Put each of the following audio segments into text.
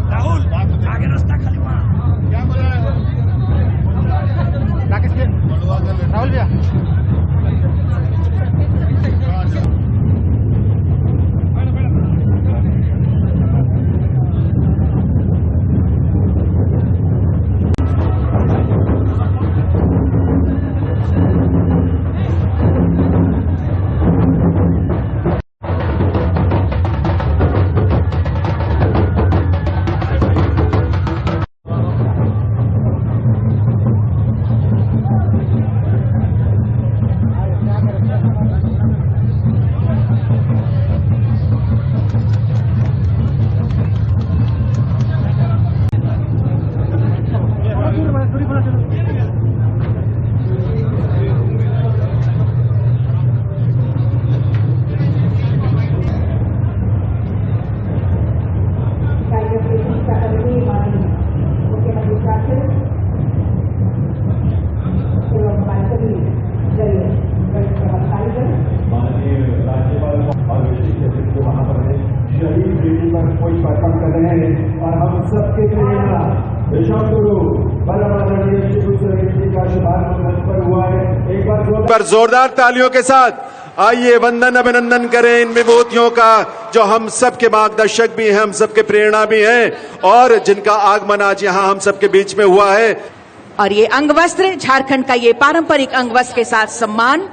राहुल भैया कोई पर्पण कर रहे हैं और हम सबके प्रेरणा विश्वगुरु बल्लभाचार्य श्री गुरु जी का शुभारंभ मंच पर हुआ है। एक बार जोरदार तालियों के साथ आइए वंदन अभिनंदन करें इन विभूतियों का जो हम सबके मार्गदर्शक भी हैं, हम सबके प्रेरणा भी हैं और जिनका आगमन आज यहाँ हम सबके बीच में हुआ है। और ये अंगवस्त्र, झारखंड का ये पारंपरिक अंगवस्त्र के साथ सम्मान।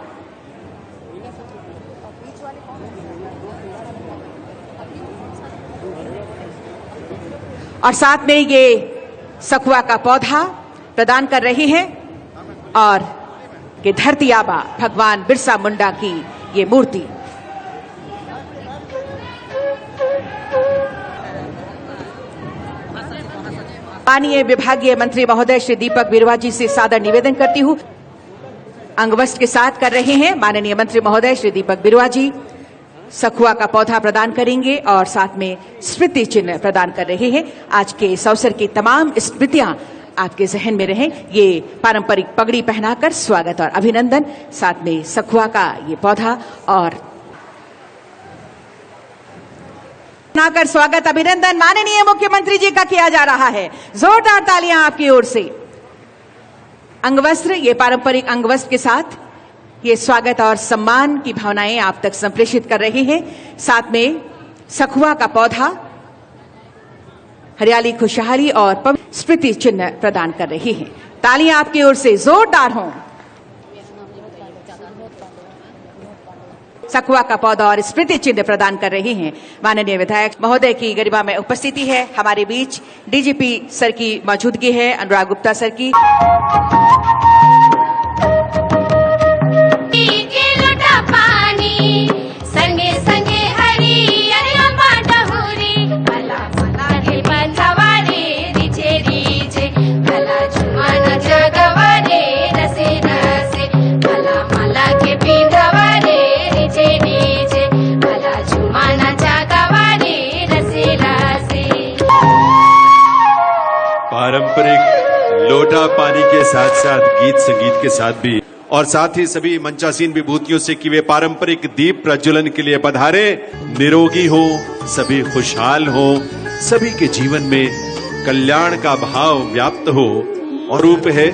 और साथ में ये सखुआ का पौधा प्रदान कर रही हैं और ये धरती आबा भगवान बिरसा मुंडा की ये मूर्ति। माननीय विभागीय मंत्री महोदय श्री दीपक बिरुवा जी से सादर निवेदन करती हूं। अंगवस्त्र के साथ कर रहे हैं माननीय मंत्री महोदय श्री दीपक बिरुवा जी। सखुआ का पौधा प्रदान करेंगे और साथ में स्मृति चिन्ह प्रदान कर रहे हैं। आज के इस अवसर की तमाम स्मृतियां आपके जहन में रहें। ये पारंपरिक पगड़ी पहनाकर स्वागत और अभिनंदन, साथ में सखुआ का ये पौधा और पहनाकर स्वागत अभिनंदन माननीय मुख्यमंत्री जी का किया जा रहा है। जोरदार तालियां आपकी ओर से। अंगवस्त्र, ये पारंपरिक अंगवस्त्र के साथ ये स्वागत और सम्मान की भावनाएं आप तक संप्रेषित कर रहे हैं। साथ में सखुआ का पौधा हरियाली, खुशहाली और स्मृति चिन्ह प्रदान कर रही हैं। तालियां आपकी ओर से जोरदार हों। सखुआ का पौधा और स्मृति चिन्ह प्रदान कर रही हैं। माननीय विधायक महोदय की गरिमा में उपस्थिति है। हमारे बीच डीजीपी सर की मौजूदगी है, अनुराग गुप्ता सर की। पारंपरिक लोटा पानी के साथ साथ गीत संगीत के साथ भी और साथ ही सभी मंचासीन विभूतियों से कि वे पारंपरिक दीप प्रज्वलन के लिए पधारे। निरोगी हो, सभी खुशहाल हो, सभी के जीवन में कल्याण का भाव व्याप्त हो और रूप है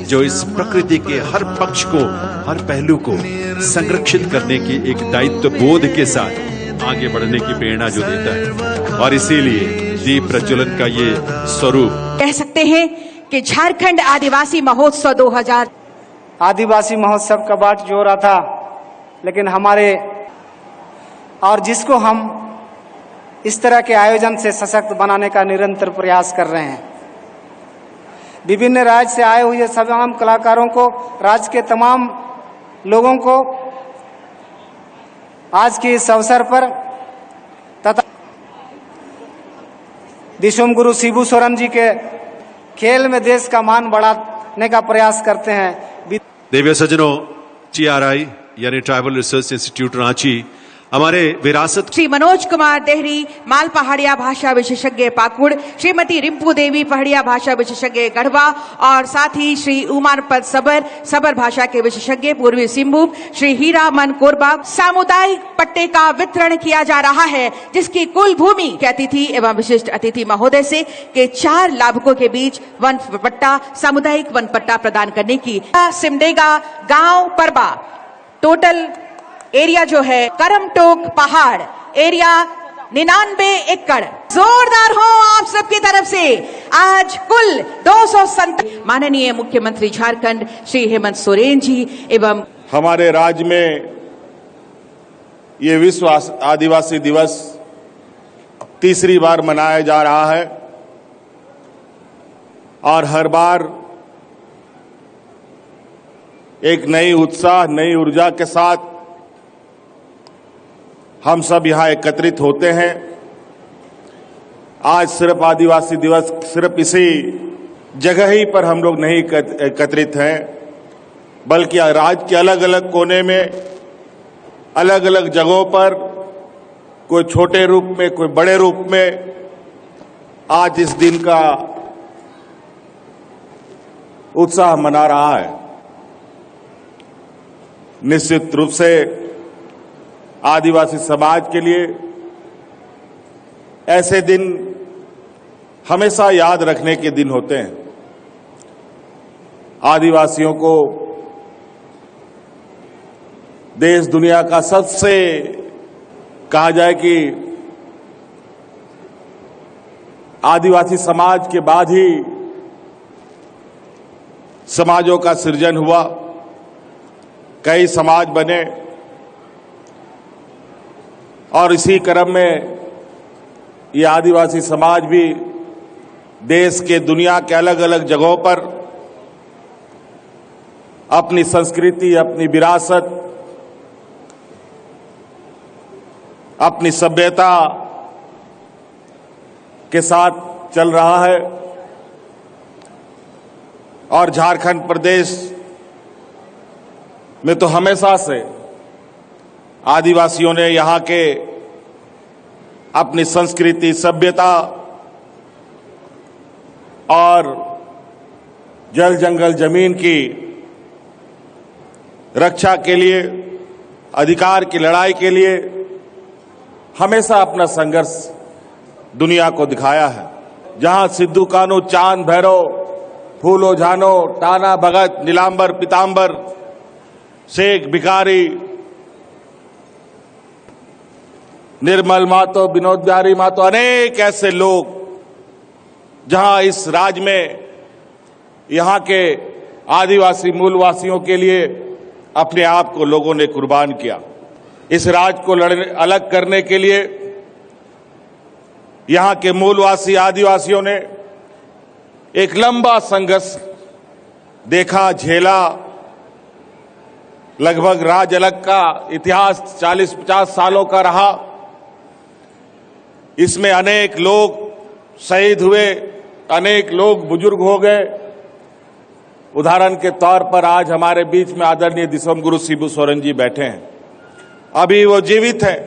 जो इस प्रकृति के हर पक्ष को, हर पहलू को संरक्षित करने के एक दायित्व बोध के साथ आगे बढ़ने की प्रेरणा जो देता है। और इसीलिए दीप प्रज्वलन का ये स्वरूप कह सकते हैं कि झारखंड आदिवासी महोत्सव 2000 आदिवासी महोत्सव का बाट जोड़ा था, लेकिन हमारे और जिसको हम इस तरह के आयोजन से सशक्त बनाने का निरंतर प्रयास कर रहे हैं। विभिन्न राज्य से आए हुए तमाम कलाकारों को, राज्य के तमाम लोगों को आज के इस अवसर पर तथा दिशोम गुरु शिबू सोरेन जी के खेल में देश का मान बढ़ाने का प्रयास करते हैं। देव्य सज्जनों, TRI यानी ट्राइबल रिसर्च इंस्टीट्यूट रांची हमारे विरासत श्री मनोज कुमार देहरी, माल पहाड़िया भाषा विशेषज्ञ पाकुड़, श्रीमती रिंपू देवी, पहाड़िया भाषा विशेषज्ञ गढ़वा, और साथ ही श्री उमारपद सबर भाषा के विशेषज्ञ पूर्वी सिंहभूम, श्री हीरामन कोरबा। सामुदायिक पट्टे का वितरण किया जा रहा है, जिसकी कुल भूमि के अतिथि एवं विशिष्ट अतिथि महोदय से के 4 लाभुकों के बीच वन पट्टा, सामुदायिक वन पट्टा प्रदान करने की। सिमडेगा गांव परबा, टोटल एरिया जो है करमटोक पहाड़ एरिया 99 एकड़। जोरदार हो आप सबकी तरफ से। आज कुल 257। माननीय मुख्यमंत्री झारखंड श्री हेमंत सोरेन जी एवं हमारे राज्य में ये विश्व आदिवासी दिवस तीसरी बार मनाया जा रहा है और हर बार एक नई उत्साह, नई ऊर्जा के साथ हम सब यहाँ एकत्रित होते हैं। आज सिर्फ आदिवासी दिवस सिर्फ इसी जगह ही पर हम लोग नहीं एकत्रित हैं, बल्कि राज्य के अलग अलग कोने में, अलग अलग जगहों पर, कोई छोटे रूप में, कोई बड़े रूप में, आज इस दिन का उत्साह मना रहा है। निश्चित रूप से आदिवासी समाज के लिए ऐसे दिन हमेशा याद रखने के दिन होते हैं। आदिवासियों को देश दुनिया का सबसे कहा जाए कि आदिवासी समाज के बाद ही समाजों का सृजन हुआ, कई समाज बने और इसी क्रम में ये आदिवासी समाज भी देश के, दुनिया के अलग अलग जगहों पर अपनी संस्कृति, अपनी विरासत, अपनी सभ्यता के साथ चल रहा है। और झारखंड प्रदेश में तो हमेशा से आदिवासियों ने यहाँ के अपनी संस्कृति, सभ्यता और जल जंगल जमीन की रक्षा के लिए, अधिकार की लड़ाई के लिए हमेशा अपना संघर्ष दुनिया को दिखाया है। जहां सिद्धू कान्हू, चांद भैरव, फूलो झानो, टाना भगत, नीलांबर पीतांबर, शेख भिखारी, निर्मल मातो, विनोद बिहारी मातो, अनेक ऐसे लोग जहां इस राज्य में यहां के आदिवासी मूलवासियों के लिए अपने आप को लोगों ने कुर्बान किया। इस राज्य को अलग करने के लिए यहां के मूलवासी आदिवासियों ने एक लंबा संघर्ष देखा, झेला। लगभग राज्य अलग का इतिहास 40-50 सालों का रहा। इसमें अनेक लोग शहीद हुए, अनेक लोग बुजुर्ग हो गए। उदाहरण के तौर पर आज हमारे बीच में आदरणीय दिसोमगुरु शिबू सोरेन जी बैठे हैं। अभी वो जीवित हैं,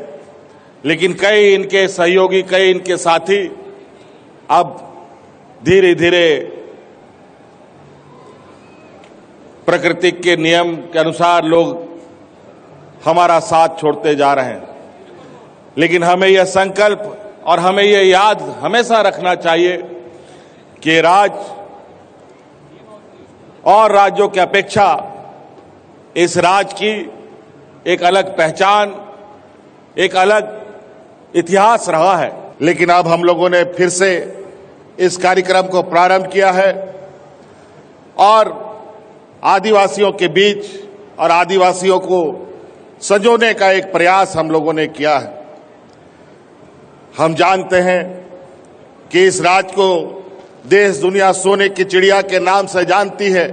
लेकिन कई इनके सहयोगी, कई इनके साथी अब धीरे धीरे प्रकृति के नियम के अनुसार लोग हमारा साथ छोड़ते जा रहे हैं। लेकिन हमें यह संकल्प और हमें यह याद हमेशा रखना चाहिए कि राज्य और राज्यों की अपेक्षा इस राज्य की एक अलग पहचान, एक अलग इतिहास रहा है। लेकिन अब हम लोगों ने फिर से इस कार्यक्रम को प्रारंभ किया है और आदिवासियों के बीच और आदिवासियों को संजोने का एक प्रयास हम लोगों ने किया है। हम जानते हैं कि इस राज्य को देश दुनिया सोने की चिड़िया के नाम से जानती है।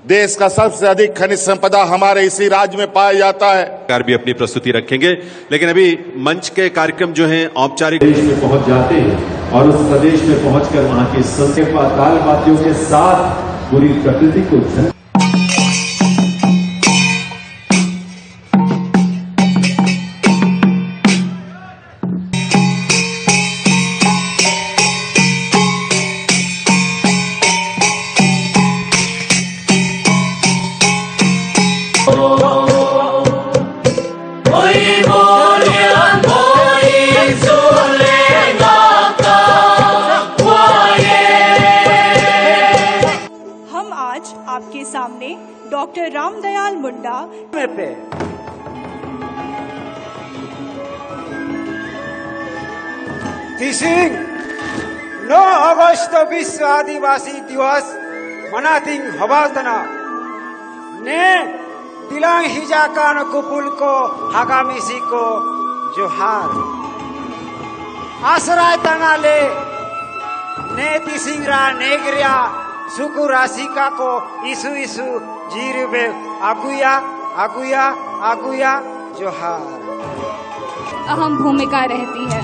देश का सबसे अधिक खनिज संपदा हमारे इसी राज्य में पाया जाता है। सरकार भी अपनी प्रस्तुति रखेंगे, लेकिन अभी मंच के कार्यक्रम जो हैं औपचारिक प्रदेश में पहुंच जाते हैं और उस प्रदेश में पहुंचकर वहां की संस्कृति ताल वाद्यों के साथ पूरी प्रकृति को आपके सामने डॉक्टर रामदयाल मुंडा पे तिसिङ 9 अगस्त विश्व आदिवासी दिवस मनातिङ हबाल्दन ने तिलाङ हिजाकान कुपुलको हागामिसीको जोहार आसराय तंगाले ने तिसिङरा नेगरिया सुकु राशिका को इसु इसु जीरुबे आगुया आगुया आगुया जोहार अहम भूमिका रहती है।